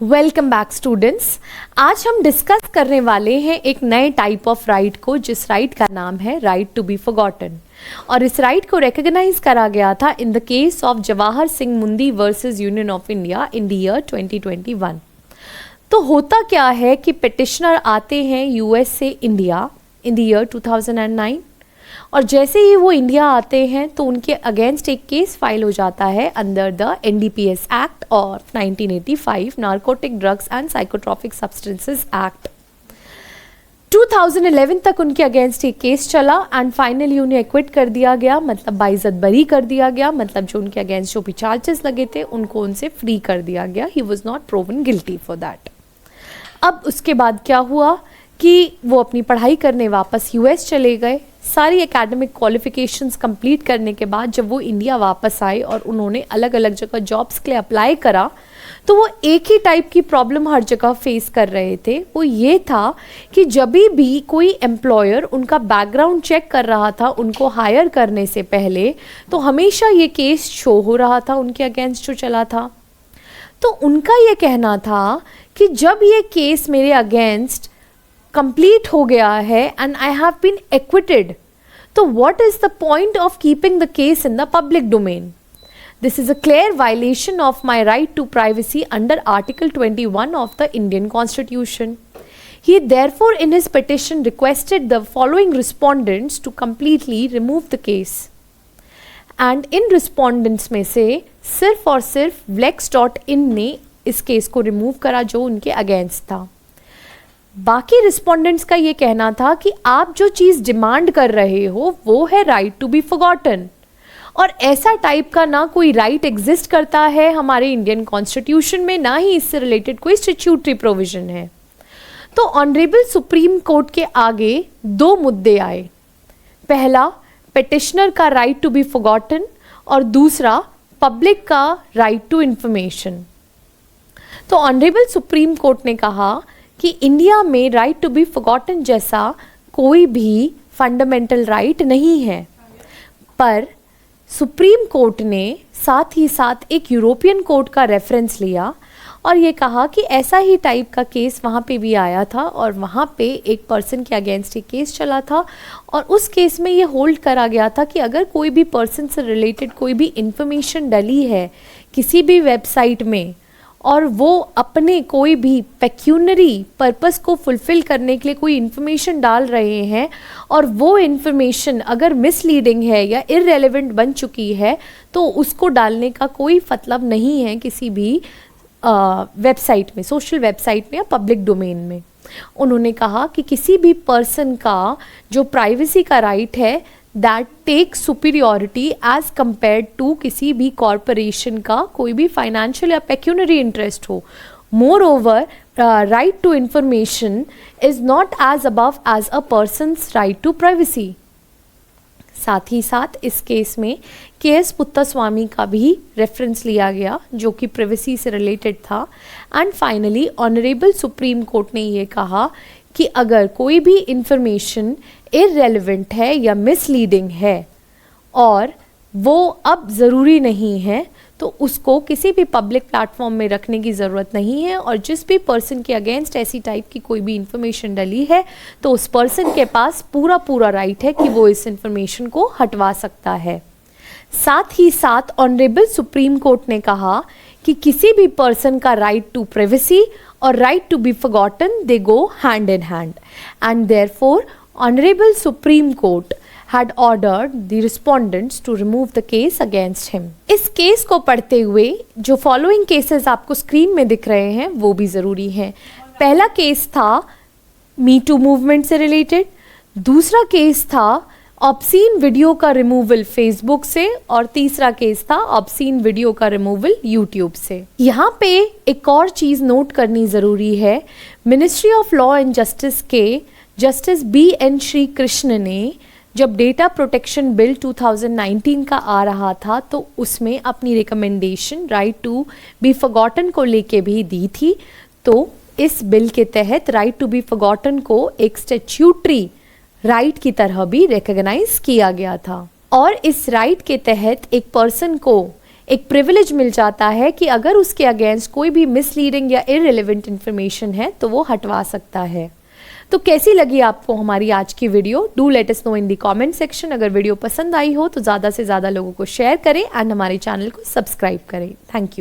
Welcome back students. आज हम discuss करने वाले हैं एक नए टाइप ऑफ राइट को, जिस राइट का नाम है राइट टू बी फॉरगॉटन। और इस राइट को रिकॉग्नाइज करा गया था in the case of Jawahar Singh Mundi versus Union of India in the year 2021। तो होता क्या है कि पिटिशनर आते हैं यूएस से इंडिया इन द ईयर 2009, और जैसे ही वो इंडिया आते हैं तो उनके अगेंस्ट एक केस फाइल हो जाता है अंडर द एनडीपीएस एक्ट और 1985 narcotic drugs and psychotropic substances act. 2011 तक उनके अगेंस्ट एक केस चला एंड फाइनली उन्हें एक्विट कर दिया गया, मतलब बाइज्जत बरी कर दिया गया, मतलब जो उनके अगेंस्ट जो भी चार्जेस लगे थे उनको उनसे फ्री कर दिया गया। He was not proven guilty for that. अब उसके बाद क्या हुआ कि वो अपनी पढ़ाई करने वापस यूएस चले गए। सारी एकेडमिक क्वालिफिकेशंस कंप्लीट करने के बाद जब वो इंडिया वापस आए और उन्होंने अलग अलग जगह जॉब्स के लिए अप्लाई करा, तो वो एक ही टाइप की प्रॉब्लम हर जगह फेस कर रहे थे। वो ये था कि जब भी कोई एम्प्लॉयर उनका बैकग्राउंड चेक कर रहा था उनको हायर करने से पहले, तो हमेशा ये केस शो हो रहा था उनके अगेंस्ट जो चला था। तो उनका ये कहना था कि जब ये केस मेरे अगेंस्ट कंप्लीट हो गया है and I have been acquitted, तो what is the point of keeping the case in the public domain? This is a clear violation of my right to privacy under article 21 of the Indian Constitution. He therefore in his petition requested the following respondents to completely remove the case. And in respondents में से सिर्फ और सिर्फ Vlex.in ने इस case को remove करा जो उनके अगेंस्ट था। बाकी रिस्पोंडेंट्स का ये कहना था कि आप जो चीज़ डिमांड कर रहे हो वो है राइट टू बी फॉरगॉटन, और ऐसा टाइप का ना कोई राइट एग्जिस्ट करता है हमारे इंडियन कॉन्स्टिट्यूशन में, ना ही इससे रिलेटेड कोई स्टैट्यूटरी प्रोविजन है। तो ऑनरेबल सुप्रीम कोर्ट के आगे दो मुद्दे आए। पहला, पिटिशनर का राइट टू बी फॉरगॉटन, और दूसरा पब्लिक का राइट टू इंफॉर्मेशन। तो ऑनरेबल सुप्रीम कोर्ट ने कहा कि इंडिया में राइट टू बी फॉरगॉटन जैसा कोई भी फंडामेंटल राइट नहीं है, पर सुप्रीम कोर्ट ने साथ ही साथ एक यूरोपियन कोर्ट का रेफरेंस लिया और ये कहा कि ऐसा ही टाइप का केस वहाँ पे भी आया था, और वहाँ पे एक पर्सन के अगेंस्ट एक केस चला था, और उस केस में ये होल्ड करा गया था कि अगर कोई भी पर्सन से रिलेटेड कोई भी इंफॉर्मेशन डली है किसी भी वेबसाइट में, और वो अपने कोई भी पेक्यूनरी पर्पस को फुलफ़िल करने के लिए कोई इन्फॉर्मेशन डाल रहे हैं, और वो इन्फॉर्मेशन अगर मिसलीडिंग है या इररेलेवेंट बन चुकी है, तो उसको डालने का कोई मतलब नहीं है किसी भी वेबसाइट में, सोशल वेबसाइट में या पब्लिक डोमेन में। उन्होंने कहा कि किसी भी पर्सन का जो प्राइवेसी का राइट है that take superiority as compared to किसी भी कॉरपोरेशन का कोई भी फाइनेंशियल या पेक्यूनरी इंटरेस्ट हो। Moreover, right to information is not as above as a person's right to privacy. साथ ही साथ इस केस में के.एस. पुत्तस्वामी का भी रेफरेंस लिया गया जो कि प्राइवेसी से रिलेटेड था। And finally honourable supreme court ने ये कहा कि अगर कोई भी इंफॉर्मेशन इररेलेवेंट है या मिसलीडिंग है और वो अब ज़रूरी नहीं है, तो उसको किसी भी पब्लिक प्लेटफॉर्म में रखने की ज़रूरत नहीं है, और जिस भी पर्सन के अगेंस्ट ऐसी टाइप की कोई भी इंफॉर्मेशन डली है तो उस पर्सन के पास पूरा राइट है कि वो इस इंफॉर्मेशन को हटवा सकता है। साथ ही साथ ऑनरेबल सुप्रीम कोर्ट ने कहा कि किसी भी पर्सन का राइट टू प्राइवेसी और right to be forgotten they go hand in hand, and therefore honourable supreme court had ordered the respondents to remove the case against him. इस case को पढ़ते हुए जो फॉलोइंग केसेस आपको screen में दिख रहे हैं वो भी ज़रूरी हैं। पहला केस था मी टू मूवमेंट से रिलेटेड, दूसरा केस था ऑब्सीन वीडियो का रिमूवल फेसबुक से, और तीसरा केस था ऑब्सीन वीडियो का रिमूवल यूट्यूब से। यहाँ पे एक और चीज़ नोट करनी ज़रूरी है। Ministry of law and justice के जस्टिस B.N. श्री कृष्ण ने जब डेटा प्रोटेक्शन बिल 2019 का आ रहा था तो उसमें अपनी recommendation right to be forgotten को लेके भी दी थी। तो इस बिल के तहत राइट टू बी फॉरगॉटन को एक स्टैट्यूटरी राइट की तरह भी रिकॉग्नाइज किया गया था, और इस राइट के तहत एक पर्सन को एक प्रिविलेज मिल जाता है कि अगर उसके अगेंस्ट कोई भी मिसलीडिंग या इररिलेवेंट इन्फॉर्मेशन है तो वो हटवा सकता है। तो कैसी लगी आपको हमारी आज की video? Do let us know in the comment section. अगर वीडियो पसंद आई हो तो ज़्यादा से ज़्यादा लोगों को शेयर करें एंड हमारे चैनल को सब्सक्राइब करें। Thank you.